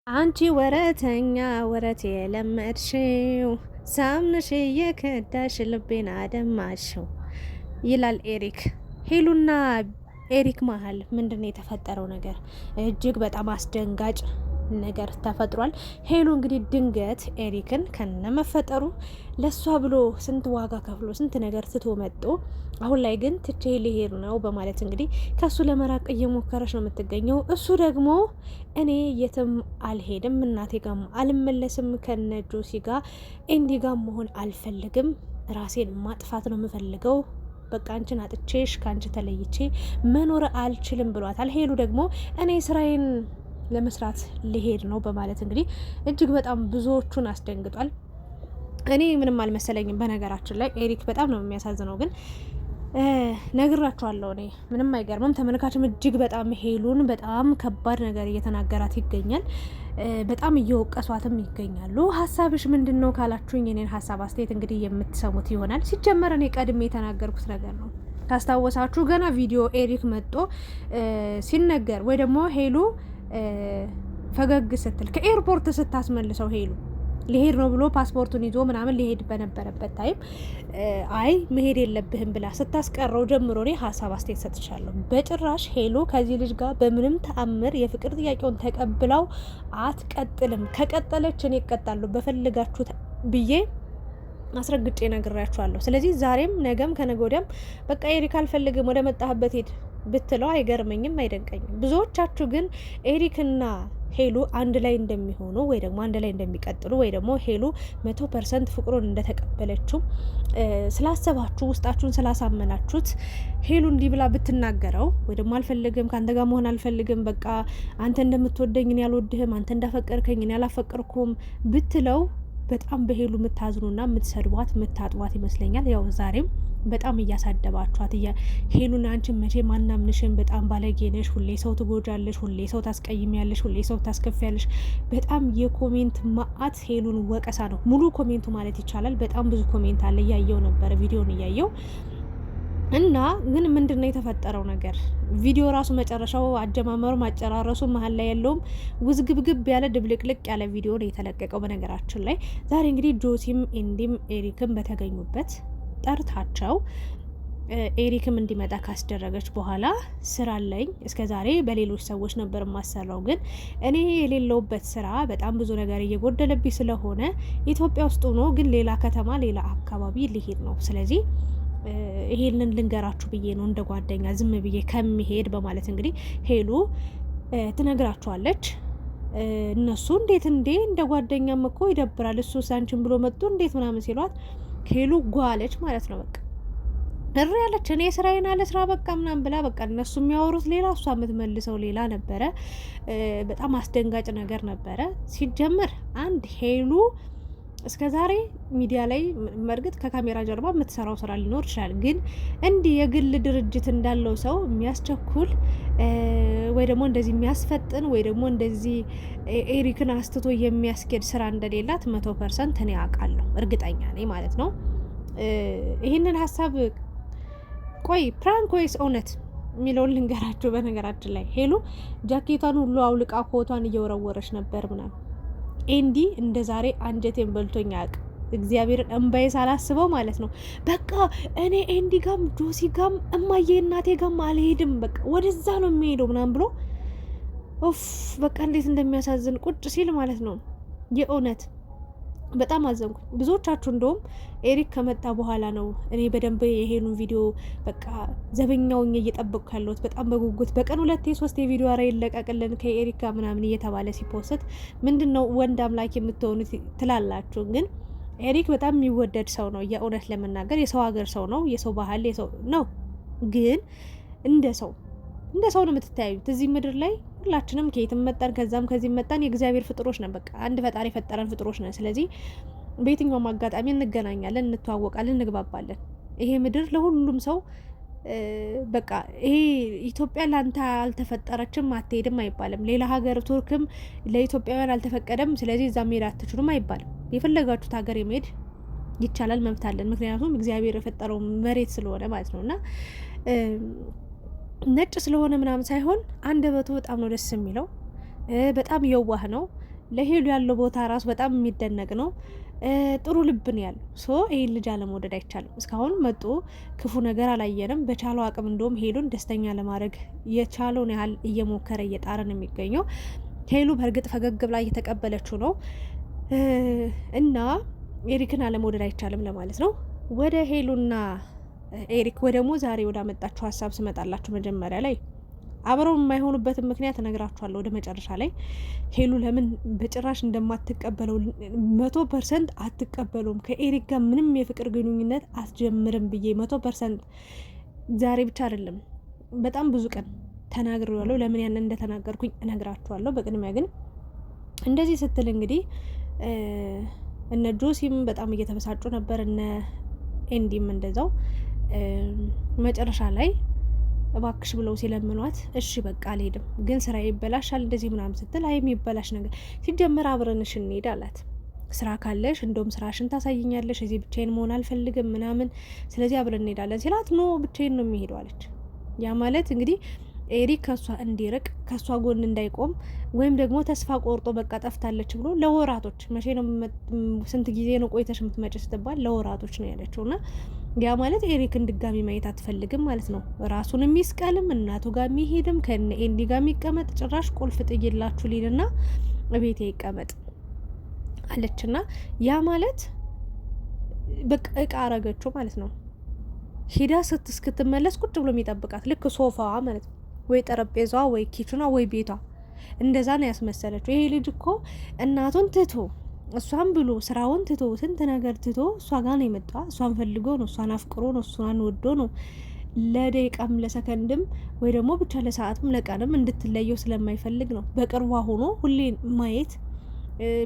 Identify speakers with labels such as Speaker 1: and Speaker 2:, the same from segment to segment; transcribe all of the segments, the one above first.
Speaker 1: አንቺ ወረተኛ ወረት የለመድሽው ሳምንሽ እየከዳሽ ልቤን አደማሽው ይላል ኤሪክ። ሄሉና ኤሪክ መሀል ምንድን ነው የተፈጠረው ነገር? እጅግ በጣም አስደንጋጭ ነገር ተፈጥሯል። ሄሉ እንግዲህ ድንገት ኤሪክን ከነመፈጠሩ ለሷ ብሎ ስንት ዋጋ ከፍሎ ስንት ነገር ትቶ መጥቶ አሁን ላይ ግን ትቼ ልሄድ ነው በማለት እንግዲህ ከሱ ለመራቅ እየሞከረች ነው የምትገኘው። እሱ ደግሞ እኔ የትም አልሄድም፣ እናቴ ጋም አልመለስም፣ ከነ ጆሲ ጋር ኤንዲ ጋር መሆን አልፈልግም፣ ራሴን ማጥፋት ነው የምፈልገው፣ በቃ አንቺን አጥቼሽ ከአንቺ ተለይቼ መኖር አልችልም ብሏታል። ሄሉ ደግሞ እኔ ስራዬን ለመስራት ሊሄድ ነው በማለት እንግዲህ እጅግ በጣም ብዙዎቹን አስደንግጧል። እኔ ምንም አልመሰለኝም። በነገራችን ላይ ኤሪክ በጣም ነው የሚያሳዝነው። ግን ነግራችኋለሁ፣ እኔ ምንም አይገርምም። ተመልካችም እጅግ በጣም ሄሉን በጣም ከባድ ነገር እየተናገራት ይገኛል። በጣም እየወቀሷትም ይገኛሉ። ሀሳብሽ ምንድን ነው ካላችሁኝ የኔን ሀሳብ አስተያየት እንግዲህ የምትሰሙት ይሆናል። ሲጀመር እኔ ቀድሜ የተናገርኩት ነገር ነው። ካስታወሳችሁ ገና ቪዲዮ ኤሪክ መጥቶ ሲነገር ወይ ደግሞ ሄሉ ፈገግ ስትል ከኤርፖርት ስታስመልሰው ሄሉ ሊሄድ ነው ብሎ ፓስፖርቱን ይዞ ምናምን ሊሄድ በነበረበት ታይም አይ መሄድ የለብህም ብላ ስታስቀረው ጀምሮ እኔ ሀሳብ አስተያየት ሰጥቻለሁ። በጭራሽ ሄሉ ከዚህ ልጅ ጋር በምንም ተአምር የፍቅር ጥያቄውን ተቀብላው አትቀጥልም። ከቀጠለች እኔ እቀጣለሁ በፈልጋችሁት ብዬ አስረግጬ ነግሬያችኋለሁ። ስለዚህ ዛሬም ነገም ከነገ ወዲያም በቃ ኤሪክ አልፈልግም ወደ መጣህበት ሄድ ብትለው አይገርመኝም፣ አይደንቀኝም። ብዙዎቻችሁ ግን ኤሪክና ሄሉ አንድ ላይ እንደሚሆኑ ወይ ደግሞ አንድ ላይ እንደሚቀጥሉ ወይ ደግሞ ሄሉ 100% ፍቅሩን እንደተቀበለችው ስላሰባችሁ ውስጣችሁን ስላሳመናችሁት ሄሉ እንዲህ ብላ ብትናገረው ወይ ደግሞ አልፈልግም ከአንተ ጋር መሆን አልፈልግም፣ በቃ አንተ እንደምትወደኝ እኔ አልወድህም፣ አንተ እንዳፈቀርከኝ እኔ አላፈቀርኩም ብትለው በጣም በሄሉ የምታዝኑና የምትሰድቧት የምታጥቧት ይመስለኛል። ያው ዛሬም በጣም እያሳደባችኋት ሄሉን አንቺን መቼ ማናምንሽን፣ በጣም ባለጌ ነሽ፣ ሁሌ ሰው ትጎጃለሽ፣ ሁሌ ሰው ታስቀይሚያለሽ፣ ሁሌ ሰው ታስከፊያለሽ። በጣም የኮሜንት ማአት ሄሉን ወቀሳ ነው ሙሉ ኮሜንቱ ማለት ይቻላል። በጣም ብዙ ኮሜንት አለ፣ እያየው ነበረ ቪዲዮን እያየው እና ግን ምንድነው የተፈጠረው ነገር? ቪዲዮ ራሱ መጨረሻው አጀማመሩ ማጨራረሱ መሀል ላይ ያለውም ውዝግብግብ ያለ ድብልቅልቅ ያለ ቪዲዮ ነው የተለቀቀው። በነገራችን ላይ ዛሬ እንግዲህ ጆሲም ኤንዲም ኤሪክም በተገኙበት ጠርታቸው ኤሪክም እንዲመጣ ካስደረገች በኋላ ስራ አለኝ እስከ ዛሬ በሌሎች ሰዎች ነበር የማሰራው፣ ግን እኔ የሌለውበት ስራ በጣም ብዙ ነገር እየጎደለብኝ ስለሆነ ኢትዮጵያ ውስጥ ሆኖ ግን ሌላ ከተማ ሌላ አካባቢ ሊሄድ ነው። ስለዚህ ይሄንን ልንገራችሁ ብዬ ነው እንደ ጓደኛ ዝም ብዬ ከሚሄድ በማለት እንግዲህ ሄሉ ትነግራችኋለች። እነሱ እንዴት እንደ ጓደኛም እኮ ይደብራል፣ እሱ ሳንችን ብሎ መጡ እንዴት ምናምን ሲሏት ሄሉ ጓለች ማለት ነው። በቃ እሪ ያለች እኔ ስራዬን አለ ስራ በቃ ምናምን ብላ በቃ እነሱ የሚያወሩት ሌላ እሷ የምትመልሰው ሌላ ነበረ። በጣም አስደንጋጭ ነገር ነበረ። ሲጀመር አንድ ሄሉ እስከ ዛሬ ሚዲያ ላይ መርግጥ ከካሜራ ጀርባ የምትሰራው ስራ ሊኖር ይችላል። ግን እንዲህ የግል ድርጅት እንዳለው ሰው የሚያስቸኩል ወይ ደግሞ እንደዚህ የሚያስፈጥን ወይ ደግሞ እንደዚህ ኤሪክን አስትቶ የሚያስኬድ ስራ እንደሌላት 100% እኔ አውቃለሁ፣ እርግጠኛ ነኝ ማለት ነው። ይህንን ሀሳብ ቆይ ፕራንክ ወይስ እውነት የሚለውን ልንገራችሁ። በነገራችን ላይ ሄሉ ጃኬቷን ሁሉ አውልቃ ኮቷን እየወረወረች ነበር ምናምን። ኤንዲ እንደ ዛሬ አንጀቴን በልቶኝ አያውቅም። እግዚአብሔርን እንባዬ ሳላስበው ማለት ነው። በቃ እኔ ኤንዲ ጋም ጆሲ ጋም እማዬ እናቴ ጋም አልሄድም፣ በቃ ወደዛ ነው የሚሄደው ምናምን ብሎ ኡፍ በቃ እንዴት እንደሚያሳዝን ቁጭ ሲል ማለት ነው። የእውነት በጣም አዘንኩ። ብዙዎቻችሁ እንደውም ኤሪክ ከመጣ በኋላ ነው እኔ በደንብ የሄሉን ቪዲዮ በቃ ዘበኛውኝ እየጠበቅኩ ያለሁት በጣም በጉጉት በቀን 2-3 ቪዲዮ አረ ይለቀቅልን ከኤሪክ ጋር ምናምን እየተባለ ሲፖስት ምንድነው ወንድ አምላክ የምትሆኑት ትላላችሁ። ግን ኤሪክ በጣም የሚወደድ ሰው ነው። የእውነት ለመናገር የሰው ሀገር ሰው ነው፣ የሰው ባህል የሰው ነው። ግን እንደ ሰው ነው የምትታዩት እዚህ ምድር ላይ ሁላችንም ከየትም መጣን ከዛም ከዚህ መጣን የእግዚአብሔር ፍጥሮች ነን። በቃ አንድ ፈጣሪ የፈጠረን ፍጥሮች ነን። ስለዚህ በየትኛውም አጋጣሚ እንገናኛለን፣ እንተዋወቃለን፣ እንግባባለን። ይሄ ምድር ለሁሉም ሰው በቃ ይሄ ኢትዮጵያ ላንተ አልተፈጠረችም አትሄድም አይባልም። ሌላ ሀገር ቱርክም ለኢትዮጵያውያን አልተፈቀደም ስለዚህ እዛ መሄድ አትችሉም አይባልም። የፈለጋችሁት ሀገር የመሄድ ይቻላል፣ መብት አለን። ምክንያቱም እግዚአብሔር የፈጠረው መሬት ስለሆነ ማለት ነውና ነጭ ስለሆነ ምናምን ሳይሆን አንደበቱ በጣም ነው ደስ የሚለው። በጣም የዋህ ነው። ለሄሉ ያለው ቦታ ራሱ በጣም የሚደነቅ ነው። ጥሩ ልብ ነው ያለው። ይህን ልጅ አለመውደድ አይቻልም። እስካሁን መጦ ክፉ ነገር አላየንም። በቻለው አቅም እንደውም ሄሉን ደስተኛ ለማድረግ የቻለውን ያህል እየሞከረ እየጣረ ነው የሚገኘው። ሄሉ በእርግጥ ፈገግ ብላ እየተቀበለችው ነው እና ኤሪክን አለመውደድ አይቻልም ለማለት ነው። ወደ ሄሉና ኤሪክ ደግሞ ዛሬ ወደ አመጣችሁ ሀሳብ ስመጣላችሁ መጀመሪያ ላይ አብረው የማይሆኑበትን ምክንያት እነግራችኋለሁ። ወደ መጨረሻ ላይ ሄሉ ለምን በጭራሽ እንደማትቀበለው 100% አትቀበለውም። ከኤሪክ ጋር ምንም የፍቅር ግንኙነት አትጀምርም ብዬ 100% ዛሬ ብቻ አይደለም በጣም ብዙ ቀን ተናግሬዋለሁ። ለምን ያንን እንደተናገርኩኝ እነግራችኋለሁ። በቅድሚያ ግን እንደዚህ ስትል እንግዲህ እነ ጆሲም በጣም እየተበሳጩ ነበር፣ እነ ኤንዲም እንደዛው። መጨረሻ ላይ እባክሽ ብለው ሲለምኗት እሺ በቃ አልሄድም፣ ግን ስራ ይበላሻል እንደዚህ ምናምን ስትል አይ የሚበላሽ ነገር ሲጀመር አብረንሽ እንሄድ አላት። ስራ ካለሽ እንደውም ስራሽን ታሳይኛለሽ፣ እዚህ ብቻዬን መሆን አልፈልግም ምናምን፣ ስለዚህ አብረን እንሄዳለን ሲላት ኖ ብቻዬን ነው የሚሄደው አለች። ያ ማለት እንግዲህ ኤሪክ ከሷ እንዲርቅ ከሷ ጎን እንዳይቆም ወይም ደግሞ ተስፋ ቆርጦ በቃ ጠፍታለች ብሎ ለወራቶች መቼ ነው ስንት ጊዜ ነው ቆይተሽ የምትመጪ ስትባል ለወራቶች ነው ያለችው። እና ያ ማለት ኤሪክን ድጋሚ ማየት አትፈልግም ማለት ነው። ራሱን የሚስቀልም እናቱ ጋር የሚሄድም ከነ ኤንዲ ጋር የሚቀመጥ ጭራሽ ቁልፍ ጥይላችሁ ሊልና ቤቴ ይቀመጥ አለችና ያ ማለት በቃ እቃ አረገችው ማለት ነው። ሂዳ እስክትመለስ ቁጭ ብሎ የሚጠብቃት ልክ ሶፋዋ ማለት ነው፣ ወይ ጠረጴዛዋ ወይ ኪችኗ ወይ ቤቷ እንደዛ ነው ያስመሰለችው። ይሄ ልጅ እኮ እናቱን ትቶ እሷን ብሎ ስራውን ትቶ ስንት ነገር ትቶ እሷ ጋር ነው የመጣ። እሷን ፈልጎ ነው፣ እሷን አፍቅሮ ነው፣ እሷን ወዶ ነው። ለደቂቃም ለሰከንድም ወይ ደግሞ ብቻ ለሰዓትም ለቀንም እንድትለየው ስለማይፈልግ ነው። በቅርቧ ሆኖ ሁሌ ማየት፣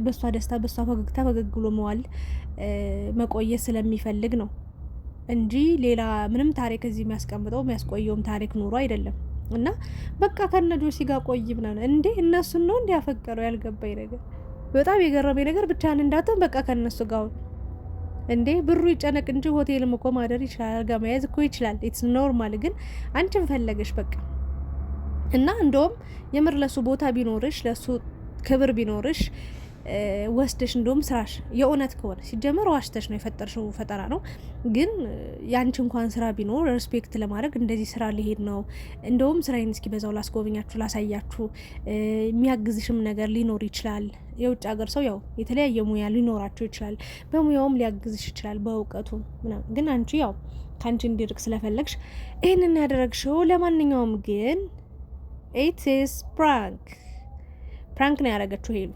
Speaker 1: በእሷ ደስታ በእሷ ፈገግታ ፈገግ ብሎ መዋል መቆየት ስለሚፈልግ ነው እንጂ ሌላ ምንም ታሪክ እዚህ የሚያስቀምጠው የሚያስቆየውም ታሪክ ኑሮ አይደለም። እና በቃ ከነ ጆሲ ጋር ቆይ ምናምን እንዴ እነሱን ነው እንዲያፈቀረው ያልገባኝ ነገር፣ በጣም የገረመኝ ነገር ብቻህን እንዳትሆን በቃ ከነሱ ጋር እንዴ ብሩ ይጨነቅ እንጂ ሆቴልም እኮ ማደር ይችላል፣ አልጋ መያዝ እኮ ይችላል። ኢትስ ኖርማል። ግን አንቺን ፈለገሽ በቃ። እና እንደውም የምር ለሱ ቦታ ቢኖርሽ ለሱ ክብር ቢኖርሽ ወስደሽ እንደውም ስራሽ የእውነት ከሆነ ሲጀመር ዋሽተሽ ነው የፈጠርሽው ፈጠራ ነው። ግን ያንቺ እንኳን ስራ ቢኖር ሬስፔክት ለማድረግ እንደዚህ ስራ ሊሄድ ነው እንደውም ስራዬን እስኪ በዛው ላስጎብኛችሁ ላሳያችሁ፣ የሚያግዝሽም ነገር ሊኖር ይችላል። የውጭ ሀገር ሰው ያው የተለያየ ሙያ ሊኖራቸው ይችላል፣ በሙያውም ሊያግዝሽ ይችላል በእውቀቱ ምናምን። ግን አንቺ ያው ከአንቺ እንዲርቅ ስለፈለግሽ ይህንን ያደረግሽው። ለማንኛውም ግን ኢትስ ፕራንክ ነው ያደረገችው ሄሉ።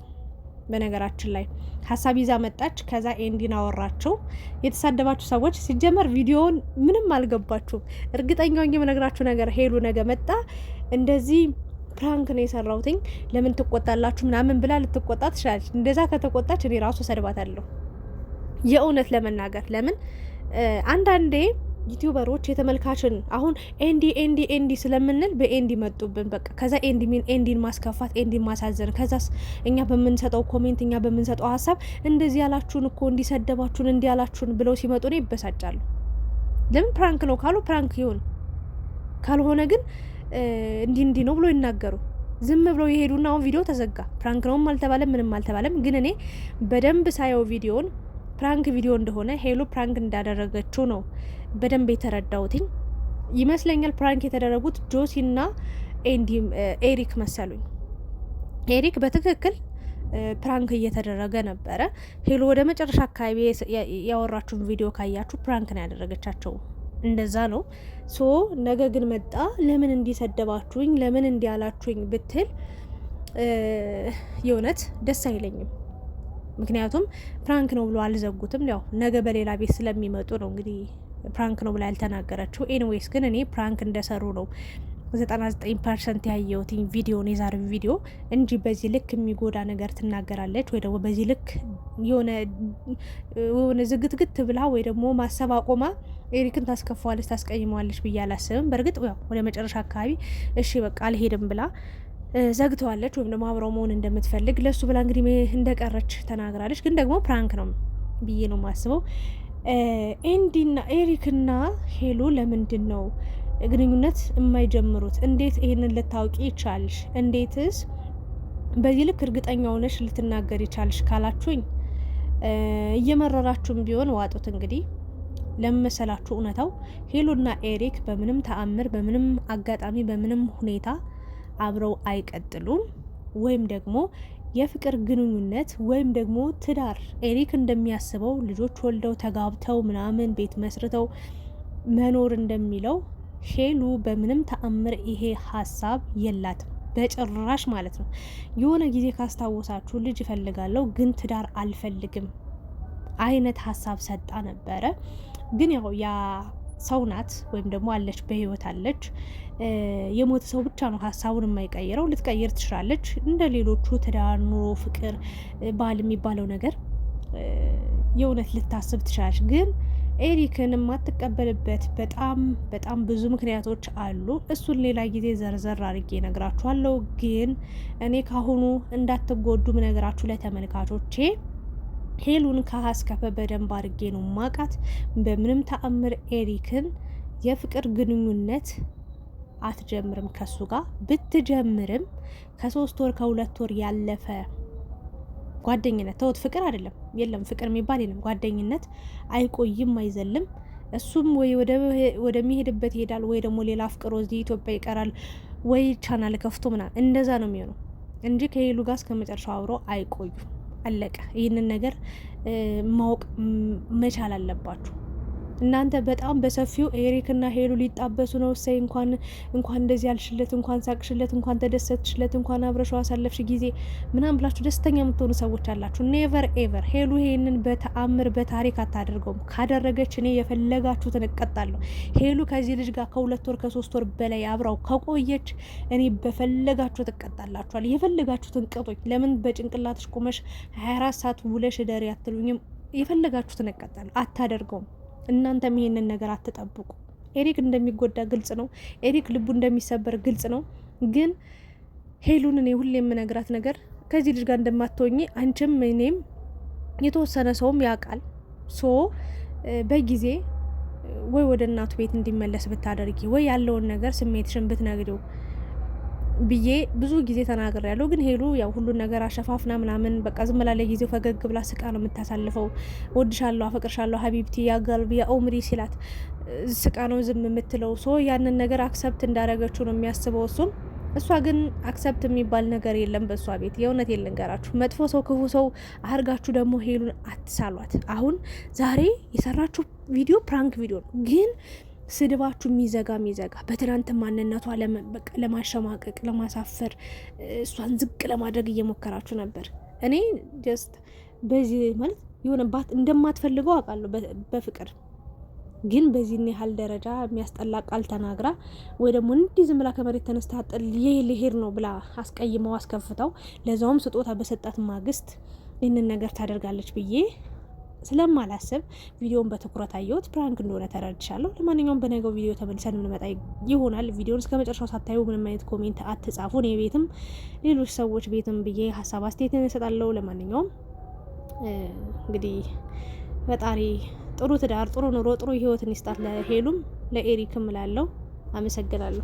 Speaker 1: በነገራችን ላይ ሀሳብ ይዛ መጣች። ከዛ ኤንዲን አወራቸው። የተሳደባችሁ ሰዎች ሲጀመር ቪዲዮውን ምንም አልገባችሁም። እርግጠኛው የምነግራችሁ ነገር ሄሉ ነገ መጣ እንደዚህ ፕራንክ ነው የሰራውትኝ ለምን ትቆጣላችሁ ምናምን ብላ ልትቆጣ ትችላለች። እንደዛ ከተቆጣች እኔ ራሱ ሰድባታለሁ። የእውነት ለመናገር ለምን አንዳንዴ ዩቲዩበሮች የተመልካችን አሁን ኤንዲ ስለምንል በኤንዲ መጡብን በቃ። ከዛ ኤንዲን ማስከፋት፣ ኤንዲን ማሳዘን፣ ከዛ እኛ በምንሰጠው ኮሜንት እኛ በምንሰጠው ሀሳብ እንደዚህ ያላችሁን እኮ እንዲሰደባችሁን እንዲያላችሁን ብለው ሲመጡ ነው ይበሳጫሉ። ለምን ፕራንክ ነው ካሉ ፕራንክ ይሁን፣ ካልሆነ ግን እንዲህ ነው ብሎ ይናገሩ። ዝም ብለው የሄዱና አሁን ቪዲዮ ተዘጋ። ፕራንክ ነውም አልተባለም ምንም አልተባለም። ግን እኔ በደንብ ሳየው ቪዲዮን ፕራንክ ቪዲዮ እንደሆነ ሄሉ ፕራንክ እንዳደረገችው ነው በደንብ የተረዳሁትኝ ይመስለኛል። ፕራንክ የተደረጉት ጆሲና ኤሪክ መሰሉኝ። ኤሪክ በትክክል ፕራንክ እየተደረገ ነበረ። ሄሉ ወደ መጨረሻ አካባቢ ያወራችሁን ቪዲዮ ካያችሁ ፕራንክ ነው ያደረገቻቸው፣ እንደዛ ነው። ነገ ግን መጣ ለምን እንዲሰደባችሁኝ ለምን እንዲያላችሁኝ ብትል የእውነት ደስ አይለኝም። ምክንያቱም ፕራንክ ነው ብሎ አልዘጉትም። ያው ነገ በሌላ ቤት ስለሚመጡ ነው እንግዲህ ፕራንክ ነው ብላ ያልተናገረችው። ኤኒዌይስ ግን እኔ ፕራንክ እንደሰሩ ነው 99% ያየሁት ቪዲዮን የዛሬው ቪዲዮ እንጂ በዚህ ልክ የሚጎዳ ነገር ትናገራለች ወይ ደግሞ በዚህ ልክ የሆነ ዝግትግት ብላ ወይ ደግሞ ማሰብ አቆማ ኤሪክን ታስከፋዋለች ታስቀይመዋለች ብዬ አላስብም። በእርግጥ ያው ወደ መጨረሻ አካባቢ እሺ በቃ አልሄድም ብላ ዘግተዋለች ወይም ደግሞ አብረው መሆን እንደምትፈልግ ለሱ ብላ እንግዲህ እንደቀረች ተናግራለች። ግን ደግሞ ፕራንክ ነው ብዬ ነው የማስበው። ኤሪክና ሄሉ ለምንድን ነው ግንኙነት የማይጀምሩት? እንዴት ይሄንን ልታውቂ ይቻልሽ? እንዴትስ በዚህ ልክ እርግጠኛ ሆነሽ ልትናገር ይቻልሽ ካላችሁኝ እየመረራችሁም ቢሆን ዋጡት። እንግዲህ ለመሰላችሁ እውነታው ሄሉና ኤሪክ በምንም ተአምር በምንም አጋጣሚ በምንም ሁኔታ አብረው አይቀጥሉም። ወይም ደግሞ የፍቅር ግንኙነት ወይም ደግሞ ትዳር ኤሪክ እንደሚያስበው ልጆች ወልደው ተጋብተው ምናምን ቤት መስርተው መኖር እንደሚለው ሄሉ በምንም ተአምር ይሄ ሀሳብ የላትም በጭራሽ ማለት ነው። የሆነ ጊዜ ካስታወሳችሁ ልጅ እፈልጋለሁ ግን ትዳር አልፈልግም አይነት ሀሳብ ሰጣ ነበረ። ግን ያው ያ ሰው ናት ወይም ደግሞ አለች፣ በህይወት አለች። የሞተ ሰው ብቻ ነው ሀሳቡን የማይቀይረው። ልትቀይር ትችላለች እንደ ሌሎቹ ትዳር፣ ኑሮ፣ ፍቅር፣ ባል የሚባለው ነገር የእውነት ልታስብ ትችላለች። ግን ኤሪክን የማትቀበልበት በጣም በጣም ብዙ ምክንያቶች አሉ። እሱን ሌላ ጊዜ ዘርዘር አድርጌ ነግራችኋለሁ። ግን እኔ ካሁኑ እንዳትጎዱ ምነግራችሁ ለተመልካቾቼ ሄሉን ከሀስከፈ በደንብ አድርጌ ነው ማቃት። በምንም ተአምር ኤሪክን የፍቅር ግንኙነት አትጀምርም ከሱ ጋር። ብትጀምርም ከ3 ወር ከ2 ወር ያለፈ ጓደኝነት ተውት፣ ፍቅር አይደለም፣ የለም ፍቅር የሚባል የለም። ጓደኝነት አይቆይም፣ አይዘልም። እሱም ወይ ወደሚሄድበት ይሄዳል፣ ወይ ደግሞ ሌላ አፍቅሮ እዚህ ኢትዮጵያ ይቀራል፣ ወይ ቻናል ከፍቶ ምናምን እንደዛ ነው የሚሆነው እንጂ ከሄሉ ጋር እስከ መጨረሻው አብሮ አይቆዩ። አለቀ። ይህንን ነገር ማወቅ መቻል አለባችሁ። እናንተ በጣም በሰፊው ኤሪክና ሄሉ ሊጣበሱ ነው። እሰይ እንኳን እንደዚህ ያልሽለት፣ እንኳን ሳቅሽለት፣ እንኳን ተደሰትሽለት፣ እንኳን አብረሽው አሳለፍሽ ጊዜ ምናምን ብላችሁ ደስተኛ የምትሆኑ ሰዎች አላችሁ። ኔቨር ኤቨር ሄሉ ይሄንን በተአምር በታሪክ አታደርገውም። ካደረገች እኔ የፈለጋችሁትን እቀጣለሁ። ሄሉ ከዚህ ልጅ ጋር ከ2 ወር ከ3 ወር በላይ አብራው ከቆየች እኔ በፈለጋችሁ ትቀጣላችኋል። የፈለጋችሁትን ቅጦኝ። ለምን በጭንቅላትሽ ቁመሽ 24 ሰዓት ውለሽ እደሪ አትሉኝም? የፈለጋችሁትን እቀጣለሁ። አታደርገውም። እናንተም ይሄንን ነገር አትጠብቁ። ኤሪክ እንደሚጎዳ ግልጽ ነው። ኤሪክ ልቡ እንደሚሰበር ግልጽ ነው። ግን ሄሉን እኔ ሁሌ የምነግራት ነገር ከዚህ ልጅ ጋር እንደማትሆኚ አንቺም እኔም የተወሰነ ሰውም ያውቃል። ሶ በጊዜ ወይ ወደ እናቱ ቤት እንዲመለስ ብታደርጊ ወይ ያለውን ነገር ስሜትሽን ብትነግሪው ብዬ ብዙ ጊዜ ተናግሬ ያለው። ግን ሄሉ ያው ሁሉን ነገር አሸፋፍና ምናምን በቃ ዝም ብላ ለጊዜው ፈገግ ብላ ስቃ ነው የምታሳልፈው። ወድሻለሁ፣ አፈቅርሻለሁ ሀቢብቲ ያጋልብ ያኡምሪ ሲላት ስቃ ነው ዝም የምትለው። ሶ ያንን ነገር አክሰፕት እንዳረገችው ነው የሚያስበው እሱም። እሷ ግን አክሰፕት የሚባል ነገር የለም በእሷ ቤት። የእውነት የልንገራችሁ፣ መጥፎ ሰው ክፉ ሰው አርጋችሁ ደግሞ ሄሉን አትሳሏት። አሁን ዛሬ የሰራችሁ ቪዲዮ ፕራንክ ቪዲዮ ነው፣ ግን ስድባችሁ የሚዘጋ በትናንት ማንነቷ ለማሸማቀቅ ለማሳፈር እሷን ዝቅ ለማድረግ እየሞከራችሁ ነበር። እኔ ጀስት በዚህ ማለት የሆነባት እንደማትፈልገው አውቃለሁ በፍቅር ግን በዚህ ያህል ደረጃ የሚያስጠላ ቃል ተናግራ ወይ ደግሞ እንዲህ ዝም ብላ ከመሬት ተነስታ ልሄድ ነው ብላ አስቀይመው አስከፍተው ለዛውም ስጦታ በሰጣት ማግስት ይህንን ነገር ታደርጋለች ብዬ ስለማላስብ ቪዲዮን በትኩረት አየሁት። ፕራንክ እንደሆነ ተረድቻለሁ። ለማንኛውም በነገው ቪዲዮ ተመልሰን የምንመጣ ይሆናል። ቪዲዮን እስከ መጨረሻው ሳታዩ ምንም አይነት ኮሜንት አትጻፉ። እኔ ቤትም ሌሎች ሰዎች ቤትም ብዬ ሀሳብ አስተያየትን እሰጣለሁ። ለማንኛውም እንግዲህ ፈጣሪ ጥሩ ትዳር፣ ጥሩ ኑሮ፣ ጥሩ ህይወትን ይስጣት ለሄሉም ለኤሪክም እላለሁ። አመሰግናለሁ።